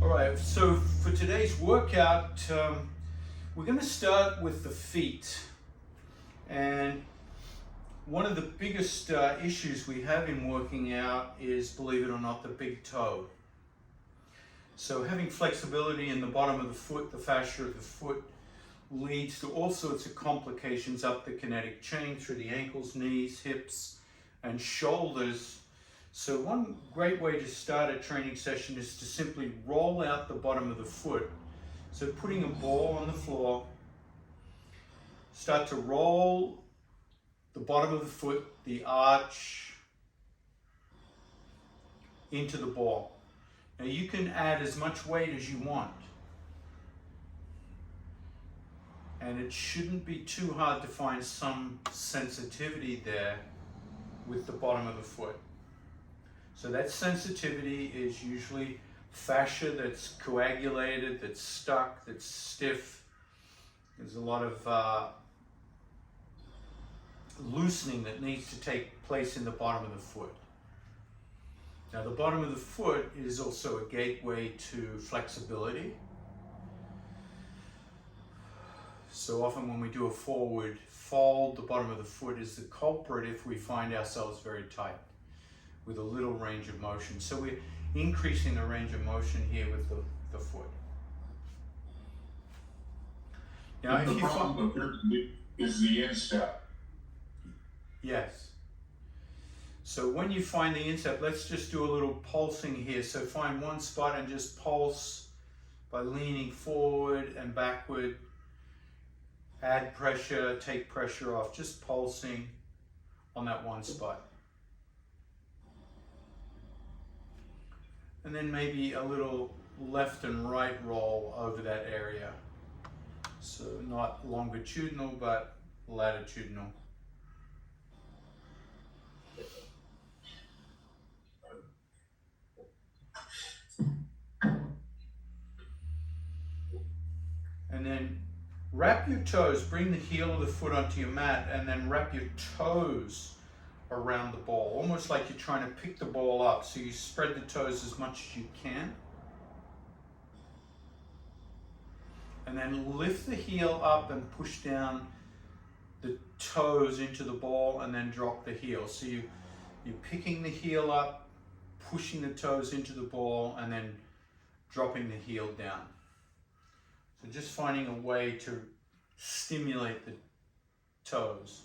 All right, so for today's workout, we're going to start with the feet. And one of the biggest issues we have in working out is, believe it or not, the big toe. So having flexibility in the bottom of the foot, the fascia of the foot, leads to all sorts of complications up the kinetic chain through the ankles, knees, hips, and shoulders. So one great way to start a training session is to simply roll out the bottom of the foot. So putting a ball on the floor, start to roll the bottom of the foot, the arch, into the ball. Now you can add as much weight as you want. And it shouldn't be too hard to find some sensitivity there with the bottom of the foot. So that sensitivity is usually fascia that's coagulated, that's stuck, that's stiff. There's a lot of loosening that needs to take place in the bottom of the foot. Now the bottom of the foot is also a gateway to flexibility. So often when we do a forward fold, the bottom of the foot is the culprit if we find ourselves very tight with a little range of motion. So we're increasing the range of motion here with the foot. Now if you problem is the instep. Yes. So when you find the instep, let's just do a little pulsing here. So find one spot and just pulse by leaning forward and backward. Add pressure, take pressure off, just pulsing on that one spot. And then maybe a little left and right roll over that area. So not longitudinal, but latitudinal. And then wrap your toes, bring the heel of the foot onto your mat, and then wrap your toes around the ball, almost like you're trying to pick the ball up. So you spread the toes as much as you can. And then lift the heel up and push down the toes into the ball and then drop the heel. So you're picking the heel up, pushing the toes into the ball, and then dropping the heel down. So just finding a way to stimulate the toes.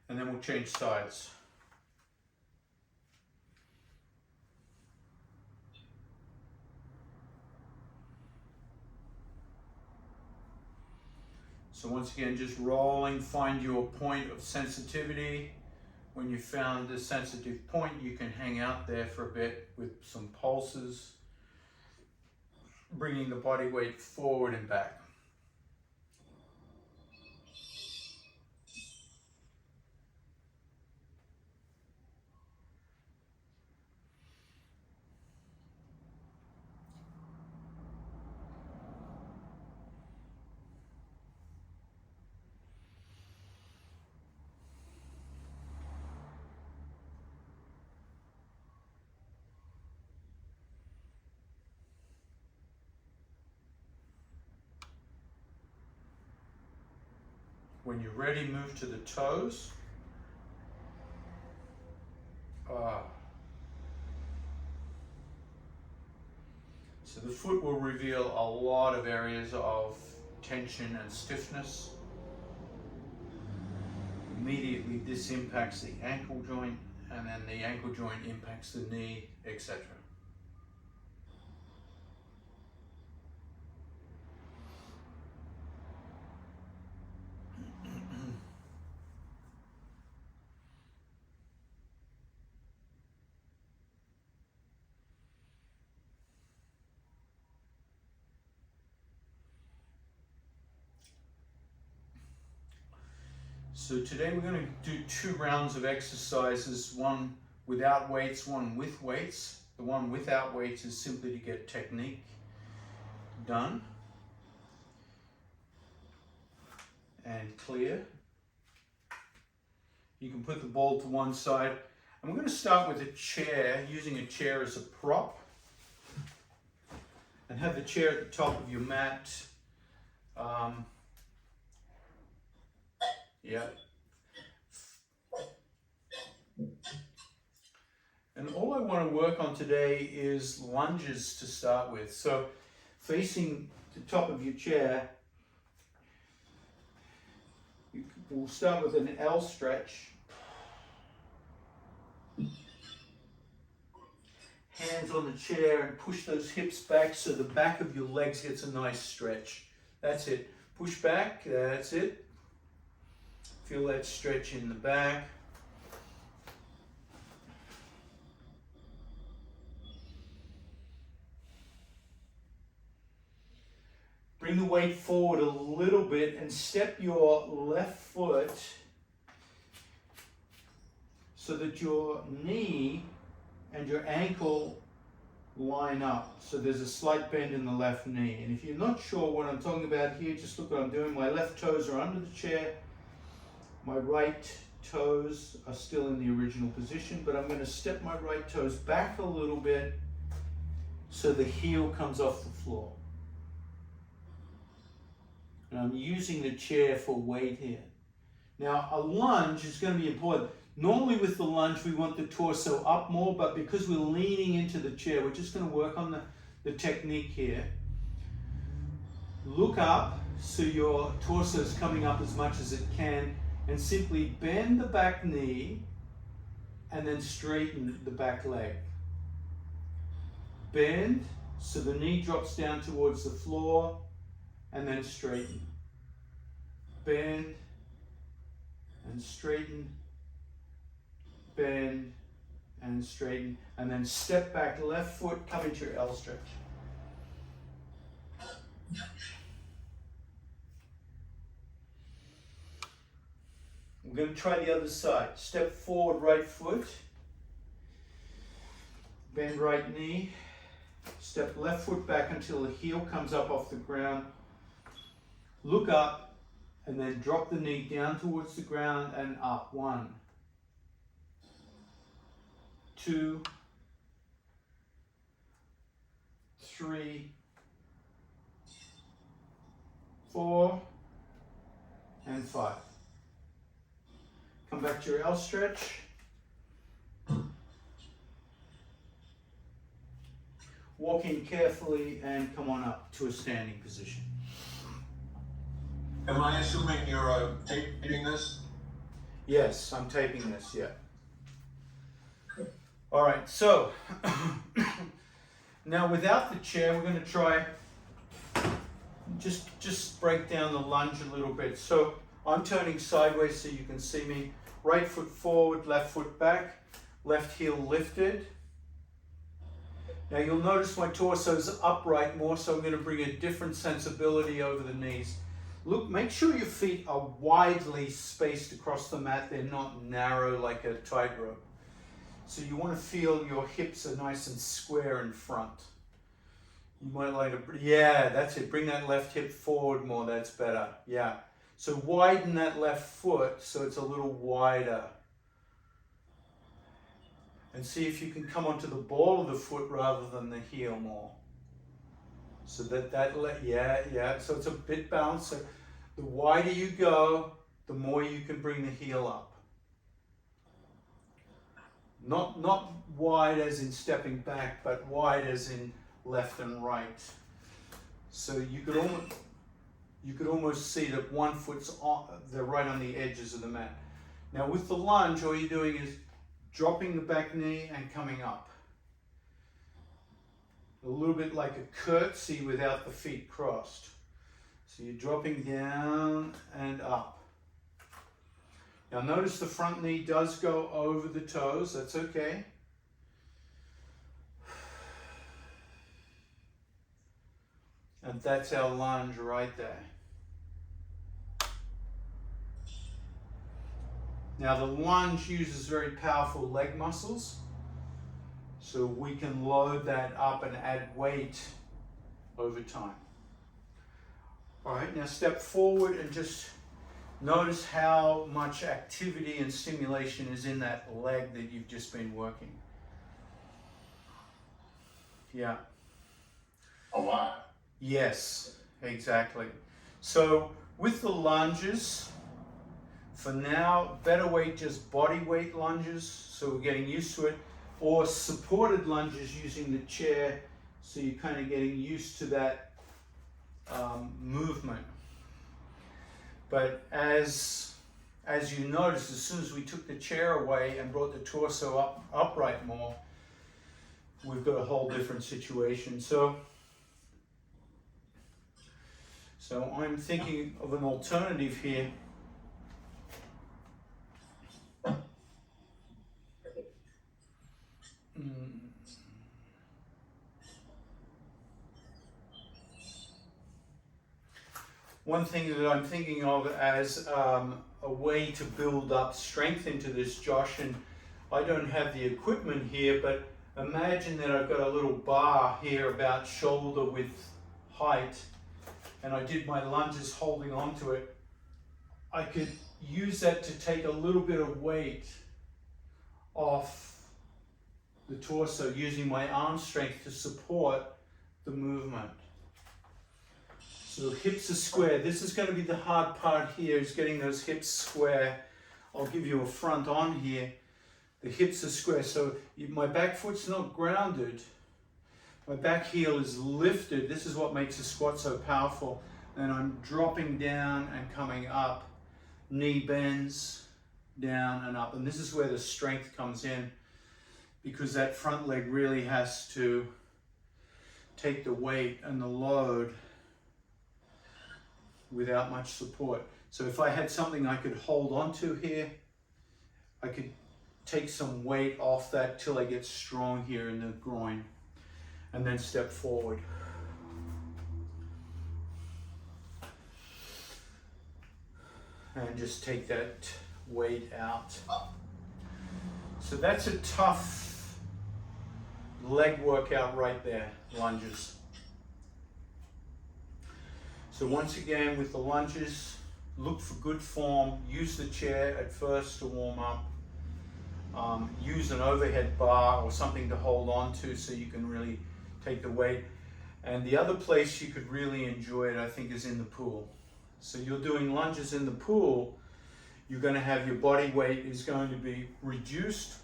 And then we'll change sides. So once again, just rolling, find your point of sensitivity. When you found the sensitive point, you can hang out there for a bit with some pulses, bringing the body weight forward and back. When you're ready, move to the toes. So the foot will reveal a lot of areas of tension and stiffness. Immediately this impacts the ankle joint, and then the ankle joint impacts the knee, etc. So today we're going to do 2 rounds of exercises, one without weights, one with weights. The one without weights is simply to get technique done. and clear. You can put the ball to one side. And we're going to start with a chair, using a chair as a prop. And have the chair at the top of your mat. Yeah. And all I want to work on today is lunges to start with. So facing the top of your chair, we'll start with an L stretch. Hands on the chair and push those hips back so the back of your legs gets a nice stretch. That's it. Push back, that's it. Feel that stretch in the back. Bring the weight forward a little bit and step your left foot so that your knee and your ankle line up. So there's a slight bend in the left knee. And if you're not sure what I'm talking about here, just look what I'm doing. My left toes are under the chair. My right toes are still in the original position, but I'm going to step my right toes back a little bit so the heel comes off the floor. And I'm using the chair for weight here. Now, a lunge is going to be important. Normally with the lunge, we want the torso up more, but because we're leaning into the chair, we're just going to work on the technique here. Look up so your torso is coming up as much as it can, and simply bend the back knee and then straighten the back leg. Bend so the knee drops down towards the floor, and then straighten. Bend and straighten. Bend and straighten. And then step back, left foot, come into your L stretch. We're going to try the other side. Step forward, right foot. Bend right knee. Step left foot back until the heel comes up off the ground. Look up and then drop the knee down towards the ground and up. 1, 2, 3, 4, and 5. Come back to your L stretch. Walk in carefully and come on up to a standing position. Am I assuming you're taping this? Yes, I'm taping this, yeah. All right, so now without the chair, we're going to try just break down the lunge a little bit. So I'm turning sideways so you can see me. Right foot forward, left foot back, left heel lifted. Now you'll notice my torso is upright more, so I'm going to bring a different sensibility over the knees. Look, make sure your feet are widely spaced across the mat. They're not narrow like a tightrope. So you want to feel your hips are nice and square in front. You might like to, yeah, that's it. Bring that left hip forward more. That's better. Yeah. So widen that left foot so it's a little wider. And see if you can come onto the ball of the foot rather than the heel more. So yeah. So it's a bit balanced. So the wider you go, the more you can bring the heel up. Not wide as in stepping back, but wide as in left and right. So you could almost see that one foot's on, they're right on the edges of the mat. Now with the lunge, all you're doing is dropping the back knee and coming up. A little bit like a curtsy without the feet crossed. So you're dropping down and up. Now notice the front knee does go over the toes. That's okay. And that's our lunge right there. Now the lunge uses very powerful leg muscles, so we can load that up and add weight over time. All right, now step forward and just Notice how much activity and stimulation is in that leg that you've just been working. Yeah. A lot. Yes, exactly. So with the lunges, for now, better weight, just body weight lunges, so we're getting used to it, or supported lunges using the chair, so you're kind of getting used to that movement. But as you notice, as soon as we took the chair away and brought the torso upright more, we've got a whole different situation. So I'm thinking of an alternative here. One thing that I'm thinking of as a way to build up strength into this, Josh, and I don't have the equipment here, but imagine that I've got a little bar here about shoulder width height, and I did my lunges holding onto it. I could use that to take a little bit of weight off the torso using my arm strength to support the movement. So hips are square. This is going to be the hard part here, is getting those hips square. I'll give you a front on here. The hips are square, so my back foot's not grounded. My back heel is lifted. This is what makes a squat so powerful. And I'm dropping down and coming up. Knee bends down and up. And this is where the strength comes in, because that front leg really has to take the weight and the load without much support. So if I had something I could hold onto here, I could take some weight off that till I get strong here in the groin, and then step forward. And just take that weight out. So that's a tough leg workout right there, lunges. So once again, with the lunges, look for good form. Use the chair at first to warm up. Use an overhead bar or something to hold on to so you can really take the weight. And the other place you could really enjoy it, I think, is in the pool. So you're doing lunges in the pool, you're going to have your body weight is going to be reduced.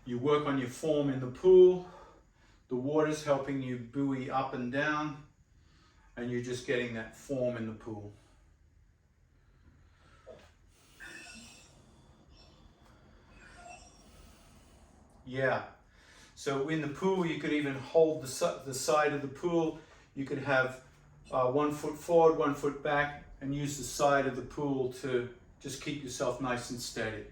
You work on your form in the pool. The water's helping you buoy up and down, and you're just getting that form in the pool. Yeah. So in the pool, you could even hold the side of the pool. You could have 1 foot forward, 1 foot back, and use the side of the pool to just keep yourself nice and steady.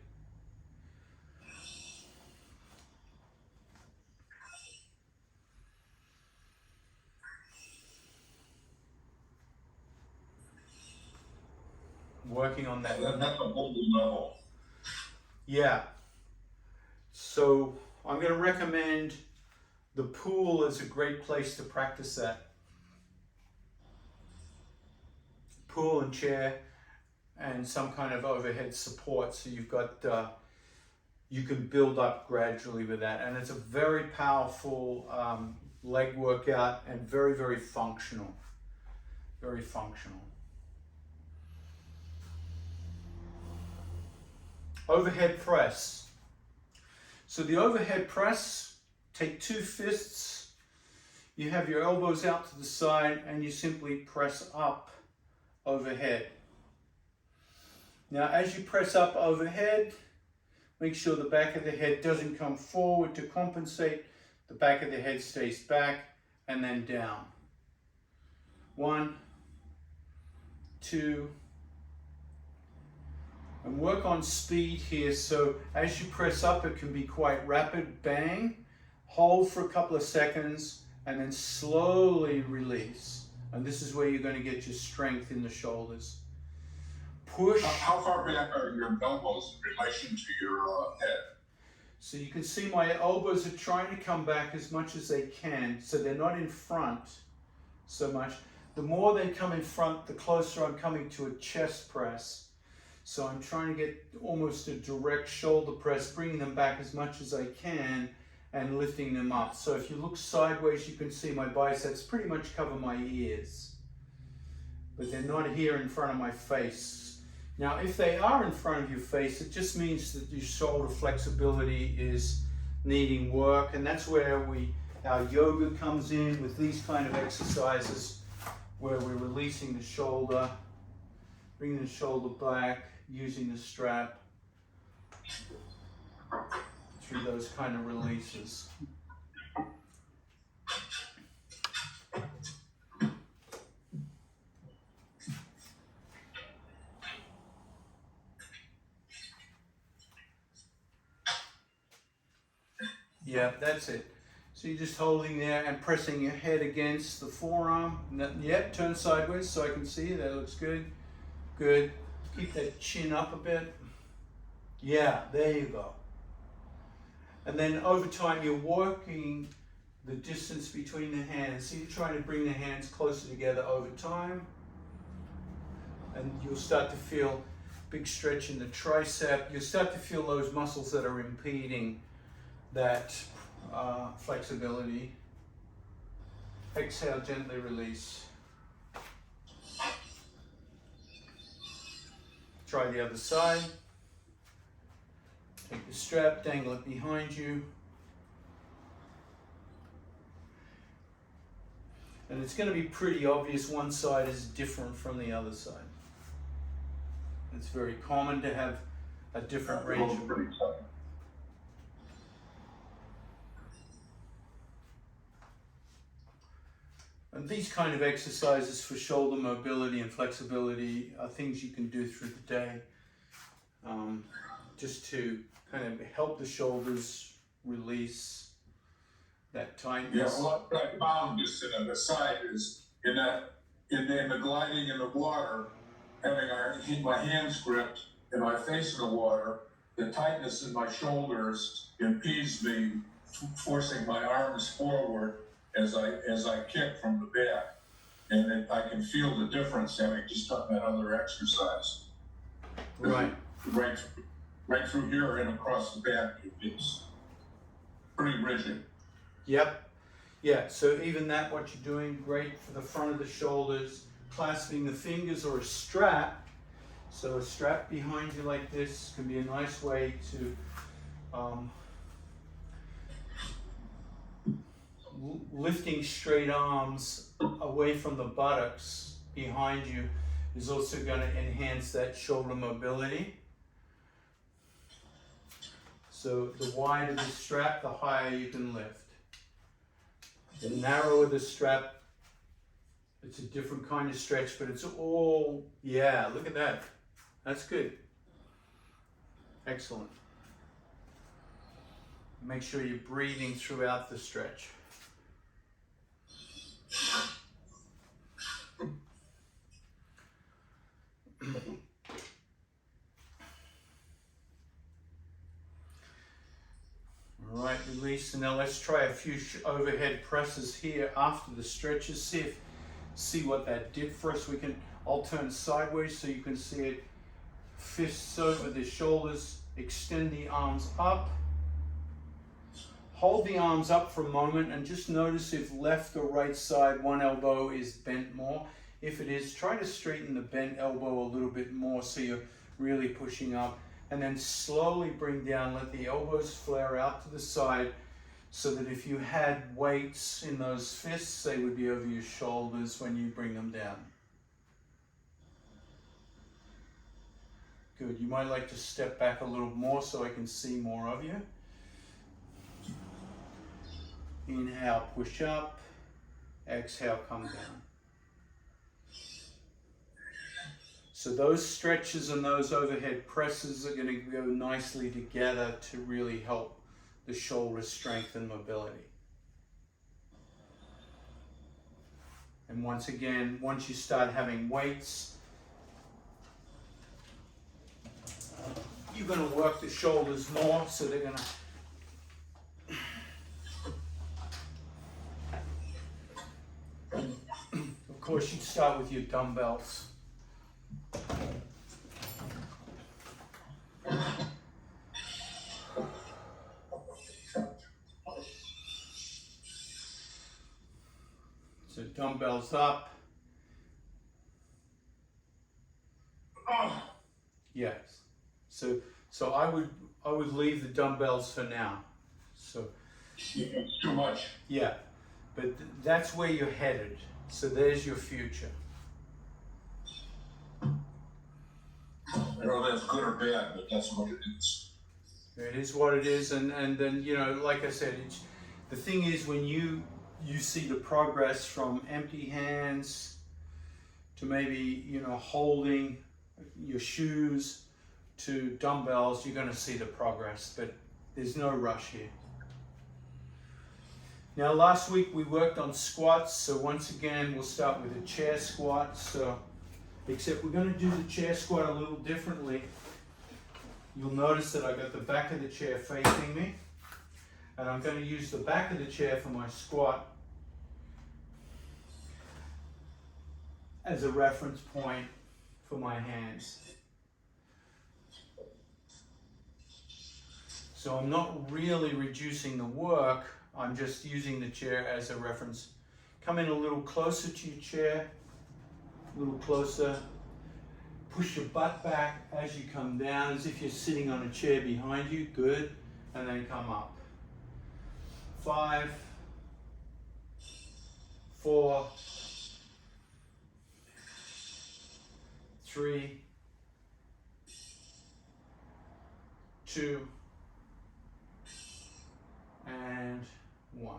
Working on that. That's a whole level. Yeah. So I'm going to recommend the pool as a great place to practice that. Pool and chair and some kind of overhead support, so you've got you can build up gradually with that, and it's a very powerful leg workout and very, very functional. Very functional. Overhead press. So the overhead press, take 2 fists, you have your elbows out to the side, and you simply press up overhead. Now as you press up overhead, make sure the back of the head doesn't come forward to compensate. The back of the head stays back and then down. 1, 2, and work on speed here. So as you press up, it can be quite rapid, bang, hold for a couple of seconds, and then slowly release. And this is where you're going to get your strength in the shoulders. Push. How far back are your elbows in relation to your head? So you can see my elbows are trying to come back as much as they can. So they're not in front so much. the more they come in front, the closer I'm coming to a chest press. So I'm trying to get almost a direct shoulder press, bringing them back as much as I can and lifting them up. So if you look sideways, you can see my biceps pretty much cover my ears, but they're not here in front of my face. Now, if they are in front of your face, it just means that your shoulder flexibility is needing work, and that's where our yoga comes in with these kind of exercises where we're releasing the shoulder, bringing the shoulder back, using the strap through those kind of releases. Yeah, that's it. So you're just holding there and pressing your head against the forearm. Yep, turn sideways so I can see you. That looks good. Good. Keep that chin up a bit. Yeah, there you go. And then over time, you're working the distance between the hands. So you're trying to bring the hands closer together over time. And you'll start to feel big stretch in the tricep. You'll start to feel those muscles that are impeding that flexibility. Exhale, gently release. Try the other side. Take the strap, dangle it behind you. And it's going to be pretty obvious one side is different from the other side. It's very common to have a different range of... And these kind of exercises for shoulder mobility and flexibility are things you can do through the day, just to kind of help the shoulders release that tightness. Yeah, what I found just in an aside is in the gliding in the water, having my hands gripped and my face in the water, the tightness in my shoulders impedes me forcing my arms forward as I kick from the back, and I can feel the difference having just done that other exercise. Right. Right through here and across the back, it's pretty rigid. Yep. Yeah, so even that, what you're doing, great for the front of the shoulders, clasping the fingers or a strap. So a strap behind you like this can be a nice way to lifting straight arms away from the buttocks behind you is also going to enhance that shoulder mobility. So the wider the strap, the higher you can lift. The narrower the strap, it's a different kind of stretch, but it's all, yeah, look at that. That's good. Excellent. Make sure you're breathing throughout the stretch. All right, release, and now let's try a few overhead presses here after the stretches. See what that did for us. I'll turn sideways so you can see it. Fists over the shoulders, extend the arms up. Hold the arms up for a moment and just notice if left or right side, one elbow is bent more. If it is, try to straighten the bent elbow a little bit more so you're really pushing up. And then slowly bring down, let the elbows flare out to the side so that if you had weights in those fists, they would be over your shoulders when you bring them down. Good. You might like to step back a little more so I can see more of you. Inhale, push up. Exhale, come down. So those stretches and those overhead presses are going to go nicely together to really help the shoulder strength and mobility. And once again, once you start having weights, you're going to work the shoulders more, so they're going to course, you'd start with your dumbbells. So dumbbells up. Yes. So I would leave the dumbbells for now. So It's too much. yeah, but that's where you're headed. So there's your future. I don't know if that's good or bad, but that's what it is. It is what it is, and then, you know, like I said, the thing is, when you see the progress from empty hands to maybe, you know, holding your shoes to dumbbells, you're going to see the progress, but there's no rush here. Now, last week we worked on squats, so once again we'll start with a chair squat. So, except we're going to do the chair squat a little differently. You'll notice that I got the back of the chair facing me, and I'm going to use the back of the chair for my squat as a reference point for my hands. So I'm not really reducing the work, I'm just using the chair as a reference. Come in a little closer to your chair, a little closer. Push your butt back as you come down, as if you're sitting on a chair behind you. Good. And then come up. 5, 4, 3, 2, and 1.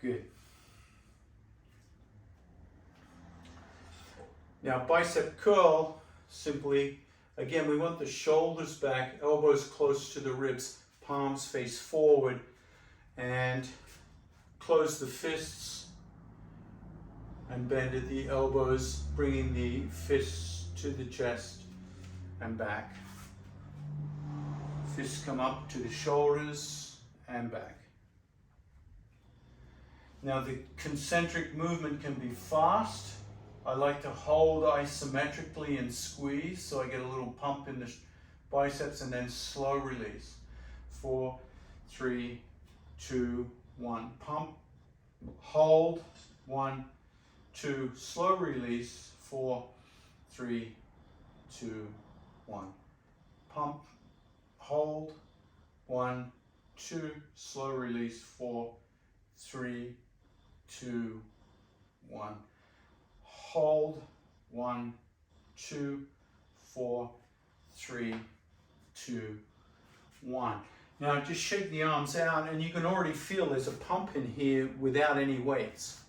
Good. Now bicep curl, simply, again, we want the shoulders back, elbows close to the ribs, palms face forward, and close the fists and bend at the elbows, bringing the fists to the chest and back. Fists come up to the shoulders and back. Now the concentric movement can be fast. I like to hold isometrically and squeeze, so I get a little pump in the biceps, and then slow release. 4, 3, 2, 1. Pump, hold, 1, 2, slow release, 4, 3, 2, 1. Pump, hold, 1, 2, slow release, 4, 3, 2, 1. Hold, 1, 2, 4, 3, 2, 1. Now just shake the arms out, and you can already feel there's a pump in here without any weights.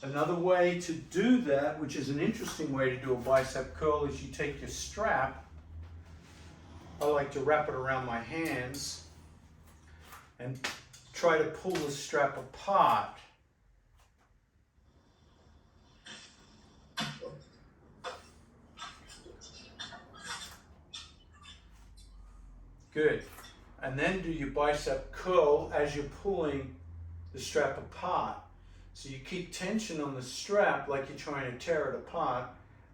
Another way to do that, which is an interesting way to do a bicep curl, is you take your strap. I like to wrap it around my hands and try to pull the strap apart. Good. And then do your bicep curl as you're pulling the strap apart. So you keep tension on the strap like you're trying to tear it apart,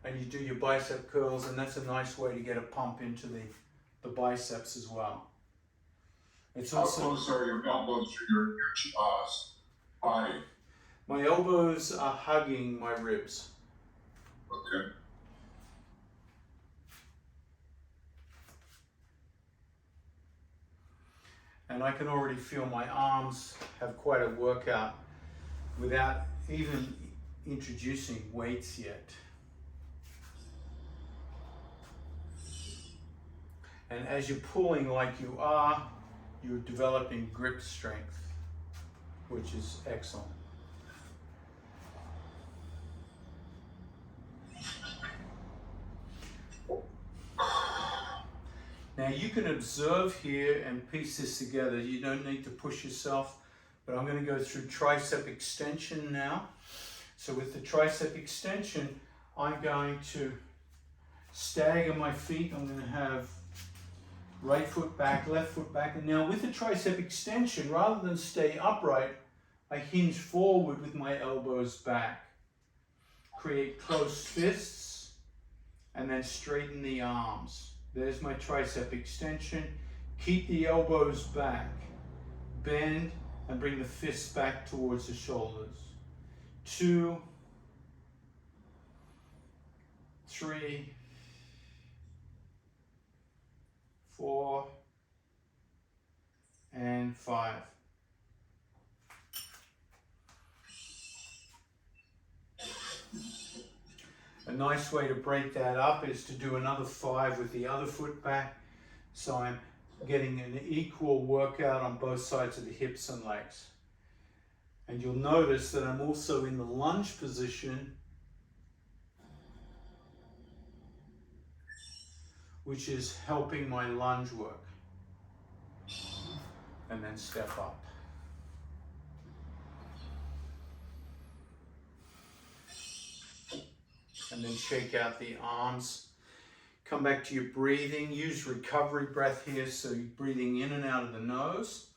and you do your bicep curls, and that's a nice way to get a pump into the biceps as well. It's How also, close are your elbows to your body? my elbows are hugging my ribs. Okay. And I can already feel my arms have quite a workout without even introducing weights yet. And as you're pulling like you are, you're developing grip strength, which is excellent. Now you can observe here and piece this together. You don't need to push yourself, but I'm going to go through tricep extension now. So with the tricep extension, I'm going to stagger my feet. I'm going to have right foot back, left foot back. And now with the tricep extension, rather than stay upright, I hinge forward with my elbows back. Create closed fists and then straighten the arms. There's my tricep extension. Keep the elbows back. Bend and bring the fists back towards the shoulders. 2, 3, 4, and 5. A nice way to break that up is to do another 5 with the other foot back. So I'm getting an equal workout on both sides of the hips and legs. And you'll notice that I'm also in the lunge position, which is helping my lunge work. And then step up. And then shake out the arms. Come back to your breathing. Use recovery breath here, so you're breathing in and out of the nose.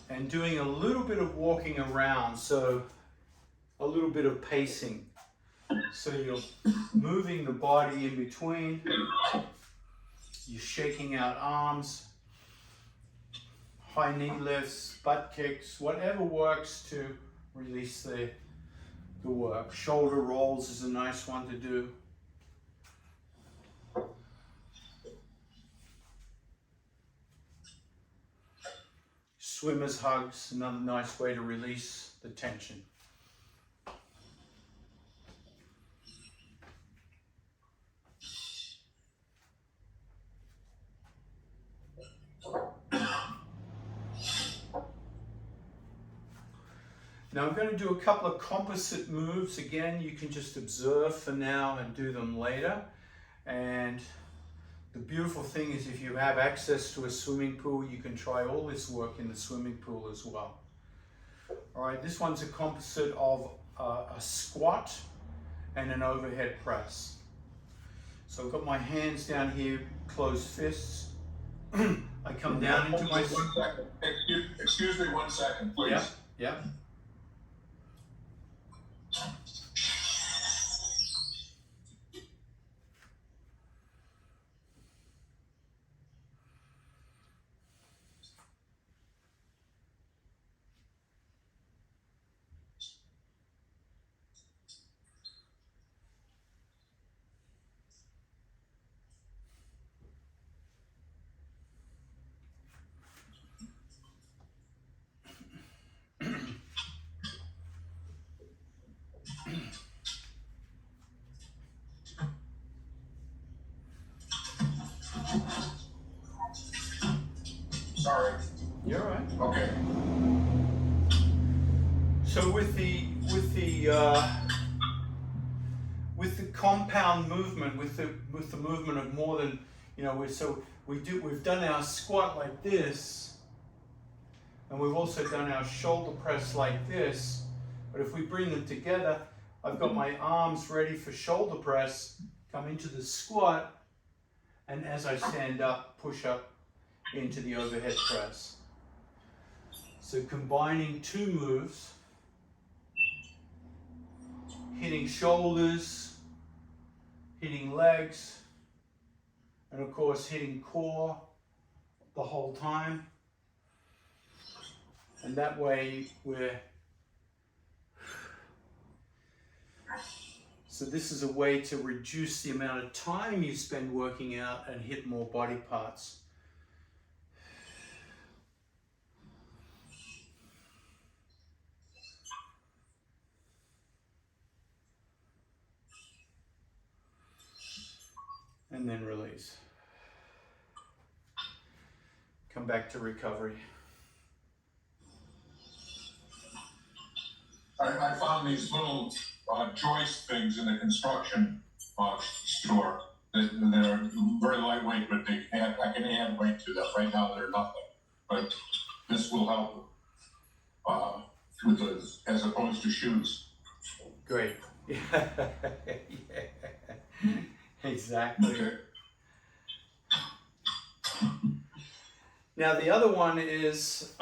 And doing a little bit of walking around, so a little bit of pacing. So you're moving the body in between. You're shaking out arms, high knee lifts, butt kicks, whatever works to release the work. Shoulder rolls is a nice one to do. Swimmer's hugs, another nice way to release the tension. Now I'm going to do a couple of composite moves. Again, you can just observe for now and do them later. And the beautiful thing is, if you have access to a swimming pool, you can try all this work in the swimming pool as well. All right, this one's a composite of a squat and an overhead press. So I've got my hands down here, closed fists. I come down into my... 1 second. Excuse me 1 second, please. Yeah, yeah. Sorry. You're all right. Okay. So with the compound movement, with the movement of more than, we've done our squat like this, and we've also done our shoulder press like this. But if we bring them together, I've got my arms ready for shoulder press, come into the squat, and as I stand up, push up into the overhead press. So combining 2 moves, hitting shoulders, hitting legs, and of course hitting core the whole time. And that way so this is a way to reduce the amount of time you spend working out and hit more body parts. And then release. Come back to recovery. I found these little joist things in the construction store that they're very lightweight, but I can add weight to them. Right now they're nothing, but this will help as opposed to shoes. Great. Yeah. Exactly. Okay. Now the other one is,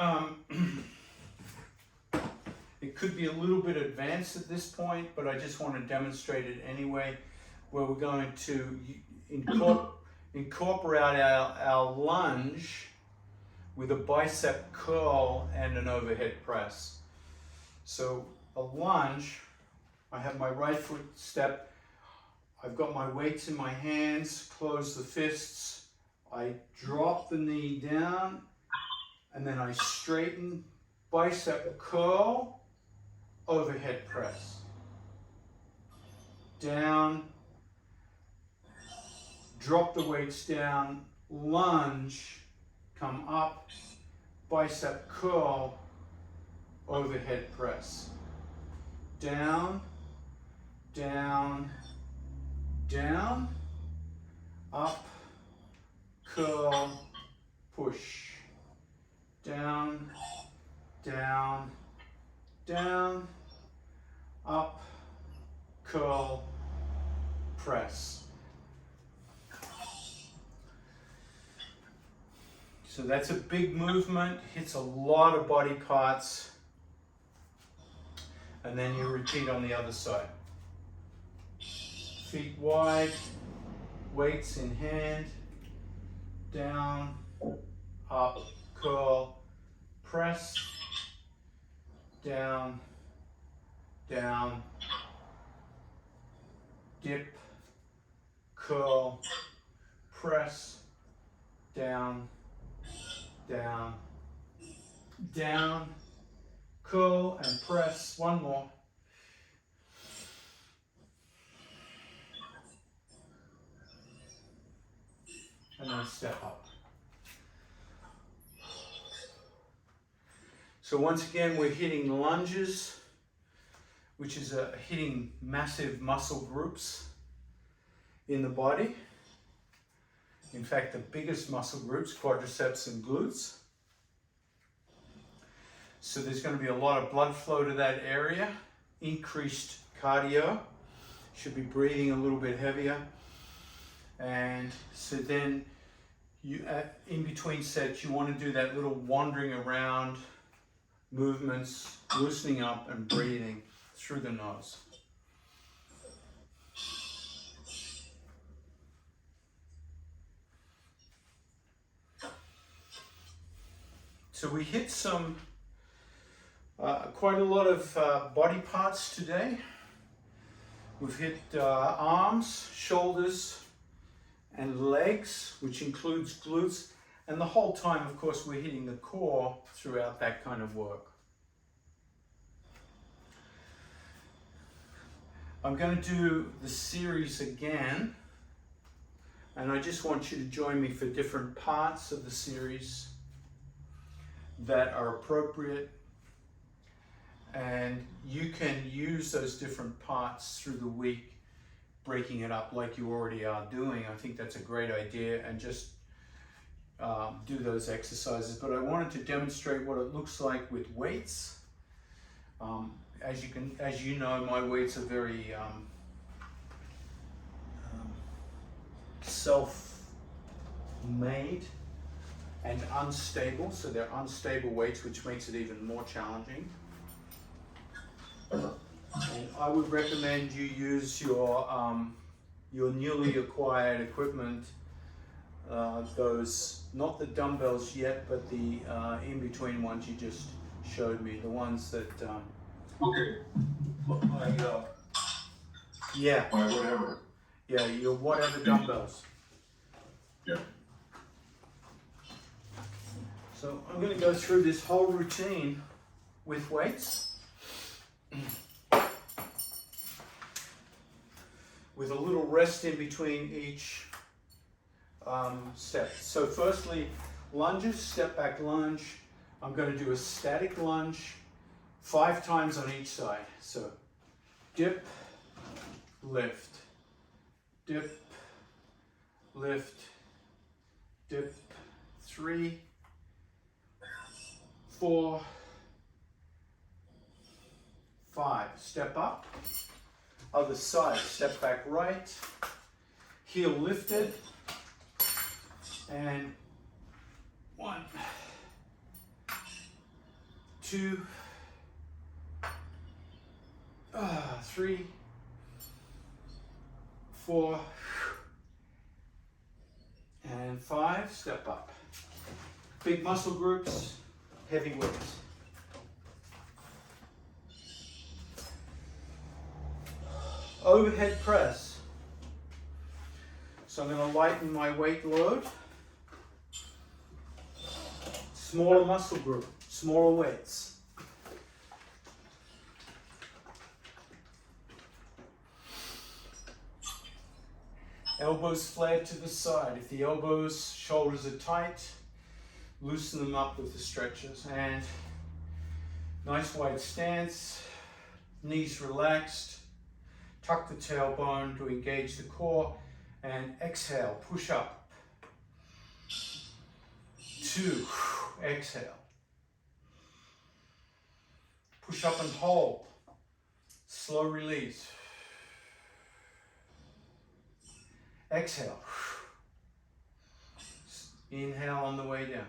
it could be a little bit advanced at this point, but I just want to demonstrate it anyway, where we're going to incorporate our lunge with a bicep curl and an overhead press. So a lunge, I have my right foot step, I've got my weights in my hands, close the fists, I drop the knee down, and then I straighten, bicep curl, overhead press. Down, drop the weights down, lunge, come up, bicep curl, overhead press. Down, down, down, up, curl, push. Down, down, down, up, curl, press. So that's a big movement, hits a lot of body parts, and then you repeat on the other side. Feet wide, weights in hand, down, up, curl, press, down, down, dip, curl, press, down, down, down, curl and press. One more. And then step up. So once again, we're hitting lunges, which is hitting massive muscle groups in the body. In fact, the biggest muscle groups, quadriceps and glutes. So there's going to be a lot of blood flow to that area, increased cardio, should be breathing a little bit heavier. And so then you, in between sets, you want to do that little wandering around movements, loosening up and breathing through the nose. So we hit some, quite a lot of body parts today. We've hit arms, shoulders, and legs, which includes glutes. And the whole time, of course, we're hitting the core throughout that kind of work. I'm going to do the series again. And I just want you to join me for different parts of the series that are appropriate, and you can use those different parts through the week, breaking it up like you already are doing. I think that's a great idea, and just do those exercises. But I wanted to demonstrate what it looks like with weights. As you know, my weights are very self-made and unstable, so they're unstable weights, which makes it even more challenging. And I would recommend you use your newly acquired equipment, those, not the dumbbells yet, but the in-between ones you just showed me, the ones that... Okay. Yeah. My whatever. Yeah, your whatever dumbbells. Yeah. So I'm going to go through this whole routine with weights, with a little rest in between each step. So firstly, lunges, step back lunge. I'm going to do a static lunge 5 times on each side. So dip, lift, dip, lift, dip, 3, 4, 5. Step up. Other side. Step back right. heel lifted, and 1, 2, 3, 4, and 5, step up. Big muscle groups, heavy weights. Overhead press. So I'm going to lighten my weight load. Smaller muscle group, smaller weights. Elbows flared to the side. If the elbows, shoulders are tight, loosen them up with the stretches. And nice wide stance, knees relaxed, tuck the tailbone to engage the core, and exhale, push up. 2, exhale. Push up and hold. Slow release. Exhale. Inhale on the way down.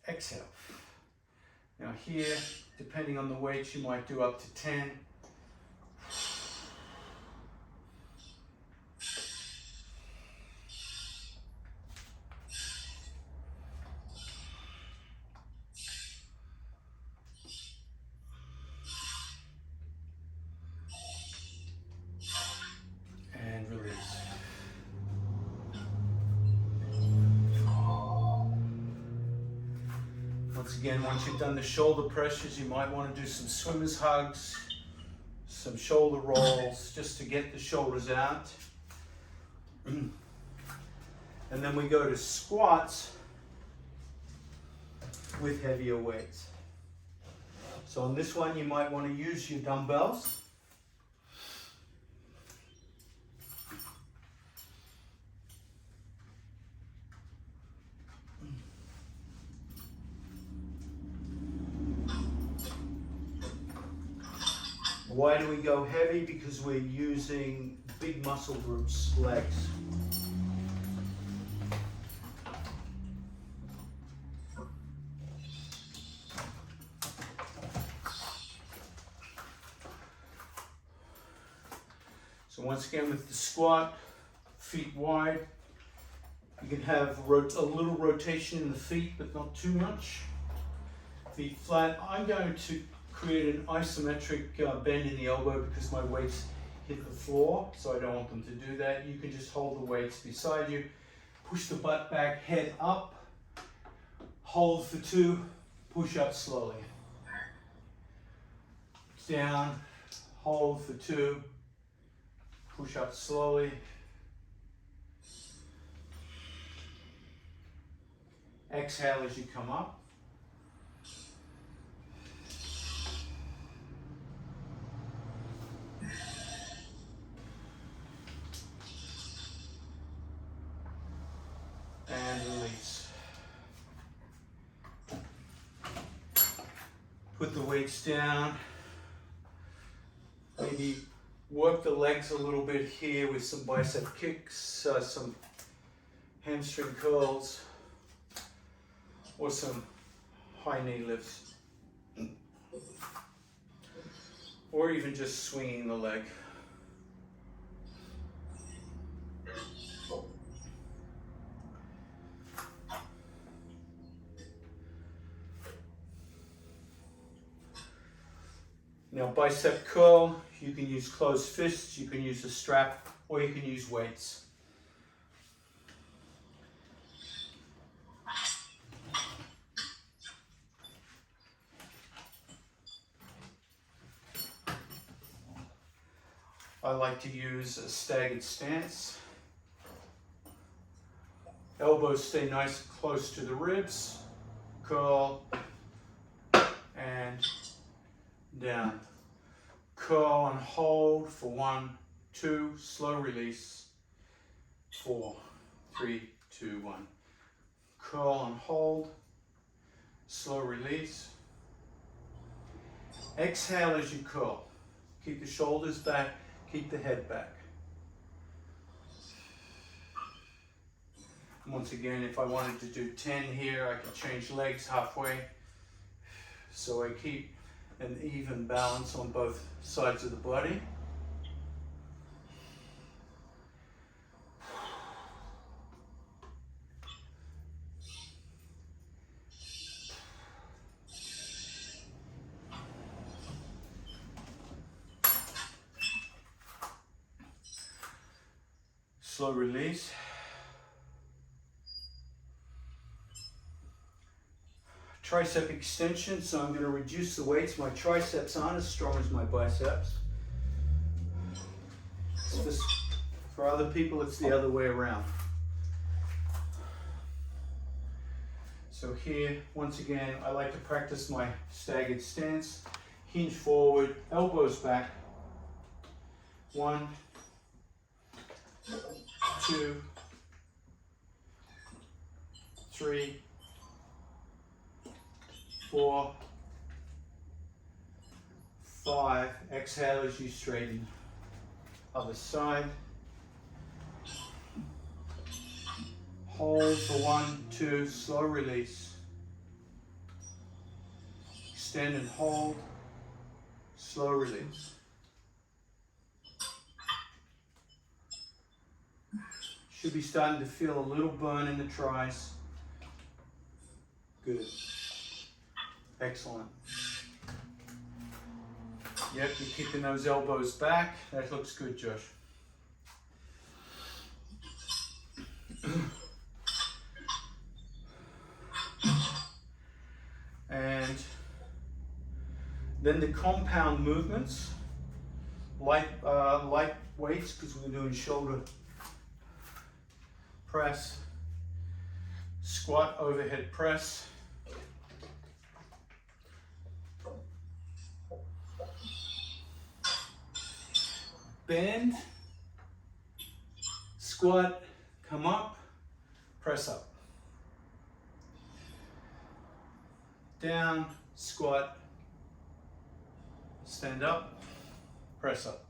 Exhale. Now here, depending on the weight, you might do up to 10. And release. Once again, once you've done the shoulder pressures, you might want to do some swimmer's hugs, some shoulder rolls, just to get the shoulders out. And then we go to squats with heavier weights. So on this one, you might want to use your dumbbells. Why do we go heavy? Because we're using big muscle groups, legs. So once again with the squat, feet wide, you can have a little rotation in the feet, but not too much. Feet flat. I'm going to create an isometric bend in the elbow because my weights hit the floor, so I don't want them to do that. You can just hold the weights beside you, push the butt back, head up, hold for 2, push up slowly. Down, hold for 2, push up slowly. Exhale as you come up. And release. Put the weights down. Maybe work the legs a little bit here with some bicep kicks, some hamstring curls, or some high knee lifts. Or even just swinging the leg. Now bicep curl, you can use closed fists, you can use a strap, or you can use weights. I like to use a staggered stance. Elbows stay nice and close to the ribs. Curl and down. Curl and hold for 1, 2, slow release. 4, 3, 2, 1. Curl and hold, slow release. Exhale as you curl. Keep the shoulders back, keep the head back. Once again, if I wanted to do 10 here, I could change legs halfway. So I keep an even balance on both sides of the body. Slow release. Tricep extension, so I'm going to reduce the weights. My triceps aren't as strong as my biceps. For other people, it's the other way around. So here, once again, I like to practice my staggered stance. Hinge forward, elbows back. 1, 2, 3, 4, 5. Exhale as you straighten. Other side. Hold for 1, 2, slow release. Extend and hold, slow release. Should be starting to feel a little burn in the tris. Good. Excellent. Yep, you're kicking those elbows back. That looks good, Josh. And then the compound movements, light weights, because we're doing shoulder press, squat, overhead press. Bend, squat, come up, press up. Down, squat, stand up, press up.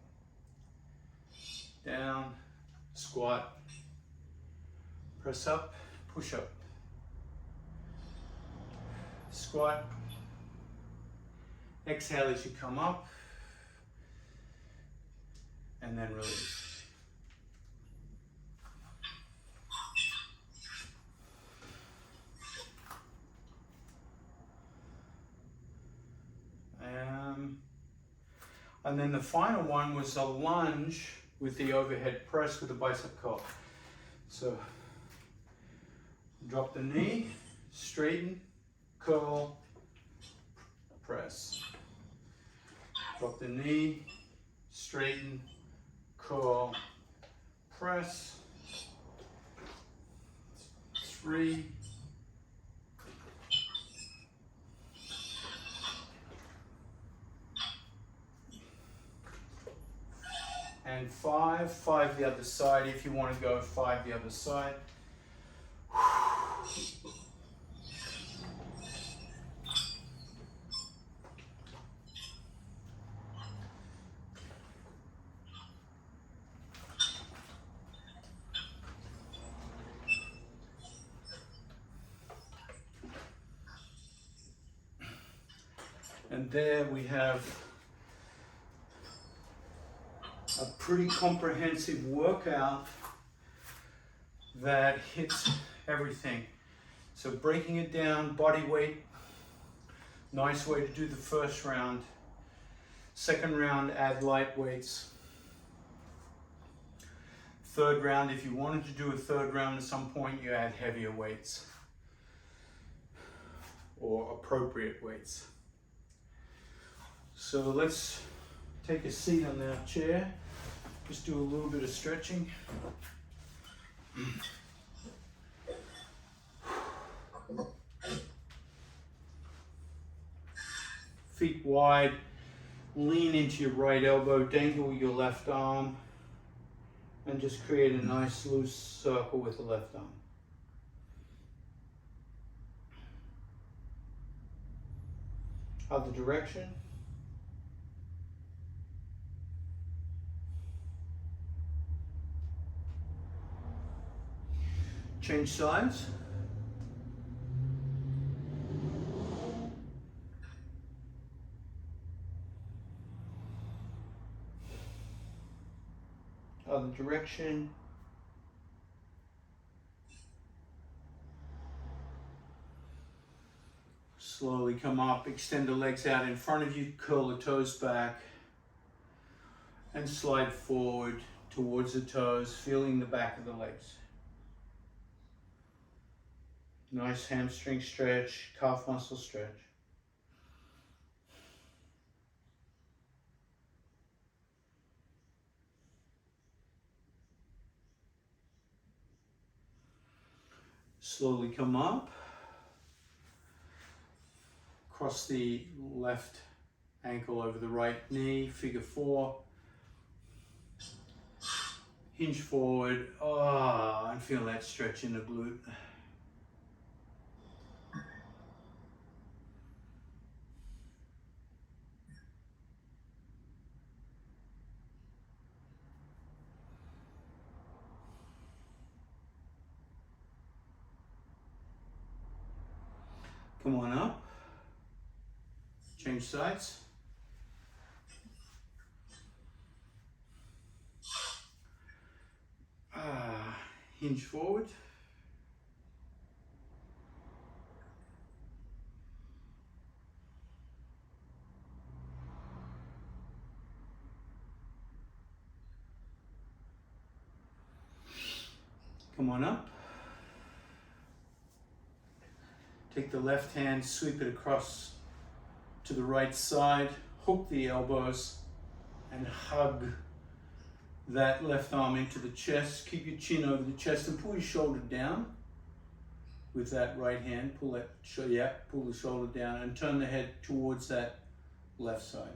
Down, squat, press up, push up. Squat, exhale as you come up, and then release. And then the final one was a lunge with the overhead press with the bicep curl. So drop the knee, straighten, curl, press. Drop the knee, straighten, curl, press. 3, and 5 the other side if you want to go 5 the other side. And there we have a pretty comprehensive workout that hits everything. So breaking it down, body weight, nice way to do the first round. Second round, add light weights. Third round, if you wanted to do a third round at some point, you add heavier weights or appropriate weights. So let's take a seat on that chair. Just do a little bit of stretching. Feet wide, lean into your right elbow, dangle your left arm, and just create a nice loose circle with the left arm. Other direction. Change sides. Other direction. Slowly come up, extend the legs out in front of you, curl the toes back, and slide forward towards the toes, feeling the back of the legs. Nice hamstring stretch, calf muscle stretch. Slowly come up, cross the left ankle over the right knee, figure 4. Hinge forward, and feel that stretch in the glute. Come on up, change sides. Hinge forward. Come on up. Take the left hand, sweep it across to the right side, hook the elbows, and hug that left arm into the chest. Keep your chin over the chest and pull your shoulder down with that right hand. Pull the shoulder down and turn the head towards that left side.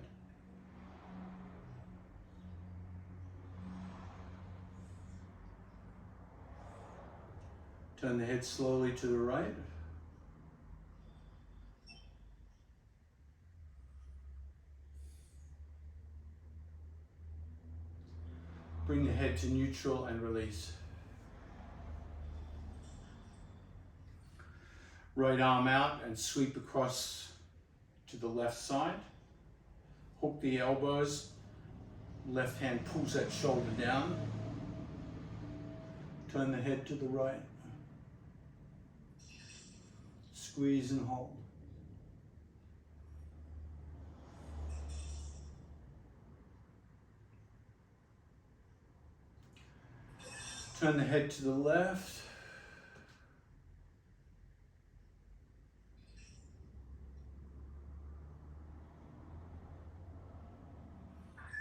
Turn the head slowly to the right. Bring the head to neutral and release. Right arm out and sweep across to the left side. Hook the elbows. Left hand pulls that shoulder down. Turn the head to the right. Squeeze and hold. Turn the head to the left.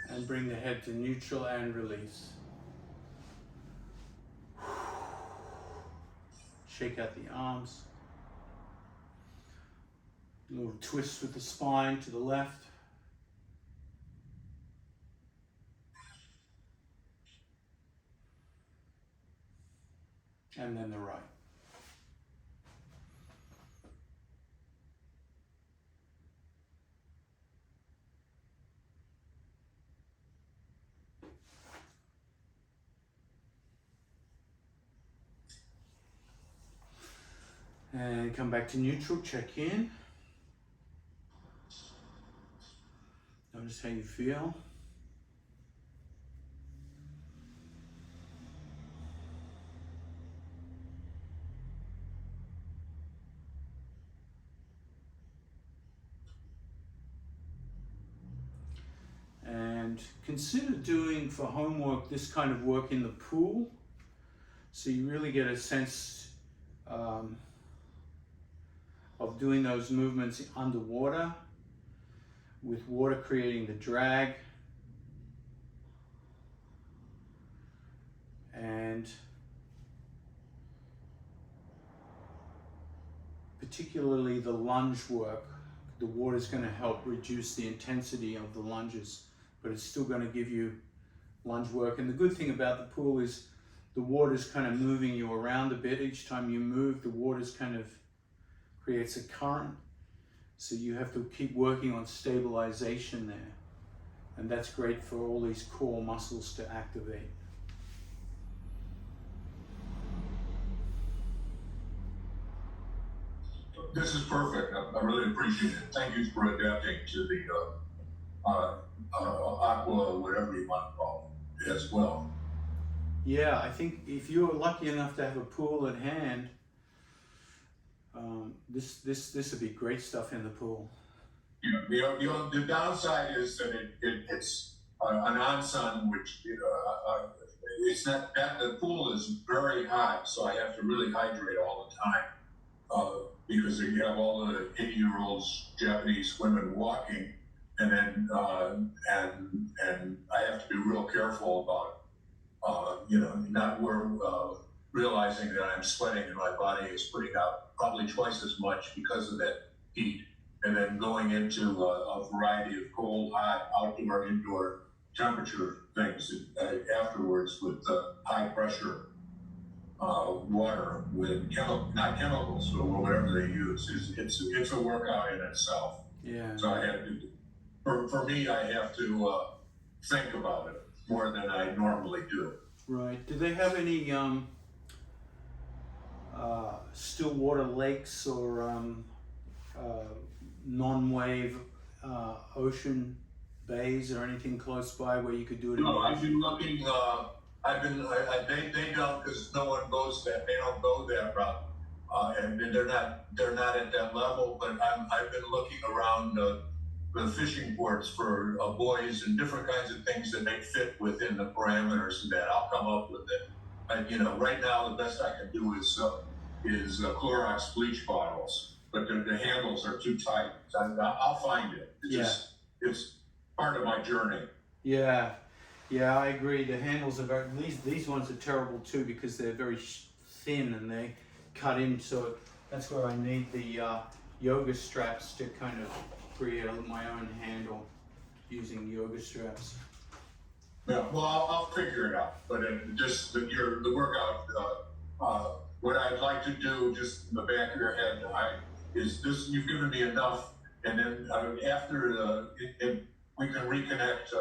And bring the head to neutral and release. Shake out the arms. A little twist with the spine to the left. And then the right. And come back to neutral, check in. Notice how you feel. And consider doing for homework this kind of work in the pool, so you really get a sense of doing those movements underwater, with water creating the drag, and particularly the lunge work. The water is going to help reduce the intensity of the lunges, but it's still going to give you lunge work. And the good thing about the pool is the water is kind of moving you around a bit. Each time you move, the water's kind of creates a current. So you have to keep working on stabilization there. And that's great for all these core muscles to activate. this is perfect. I really appreciate it. Thank you for adapting to the aqua, whatever you want to call it, as well. Yeah, I think if you're lucky enough to have a pool at hand, this would be great stuff in the pool. The downside is that it's an onsen, which it's not that the pool is very hot, so I have to really hydrate all the time because you have all the 80-year-olds Japanese women walking, and then and I have to be real careful about not realizing that I'm sweating and my body is putting out probably twice as much because of that heat, and then going into a variety of cold, hot, outdoor, indoor temperature things afterwards with high pressure water with not chemicals, but whatever they use. It's a workout in itself. Yeah. So I have to, for me, I have to think about it more than I normally do. Right. Do they have any still water lakes or non-wave ocean bays or anything close by where you could do it? No, I've been looking. They don't, because no one goes that. They don't go that route, and they're not at that level. But I've been looking around the fishing ports for buoys and different kinds of things that may fit within the parameters of that. I'll come up with it. Right now the best I can do is Clorox bleach bottles, but the handles are too tight. I'll find it. It's part of my journey. Yeah, I agree. The handles are very, these ones are terrible too because they're very thin and they cut in. So that's where I need the yoga straps to kind of create my own handle using yoga straps. Yeah, well, I'll figure it out. But just the workout. What I'd like to do, just in the back of your head, is this. You've given me enough, and then after we can reconnect.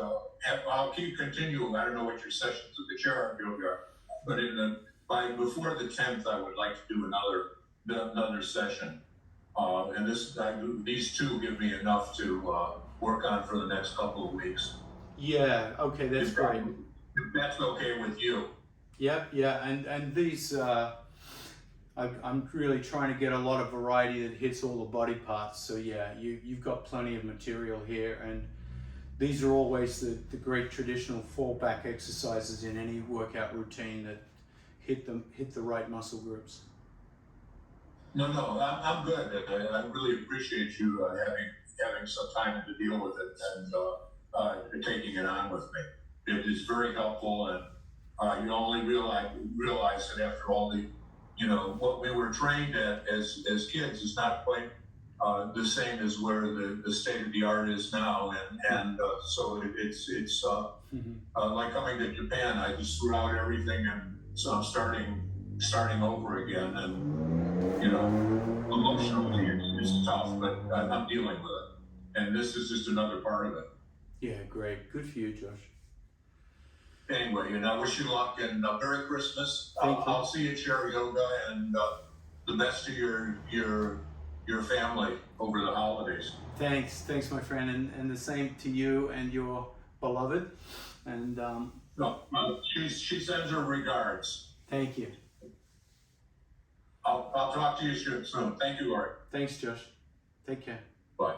I'll continue. I don't know what your sessions of the chair yoga are, but before the 10th, I would like to do another session. And these two give me enough to work on for the next couple of weeks. Yeah. Okay, that's great. If that's okay with you. Yep. Yeah. And these. I'm really trying to get a lot of variety that hits all the body parts. So yeah, you've got plenty of material here, and these are always the great traditional fallback exercises in any workout routine that hit the right muscle groups. No, I'm good. I really appreciate you having some time to deal with it and taking it on with me. It is very helpful, and you only realize that after all the what we were trained at as kids is not quite the same as where the state of the art is now, and so it's like coming to Japan. I just threw out everything, and so I'm starting over again, and emotionally it's tough, but I'm dealing with it, and this is just another part of it. Yeah, great. Good for you, Josh. Anyway, and I wish you luck, and Merry Christmas. Thank you. I'll see you at Chair Yoga, and the best to your family over the holidays. Thanks, my friend, and the same to you and your beloved. And she sends her regards. Thank you. I'll talk to you soon. Thank you, Lori. Thanks, Josh. Take care. Bye.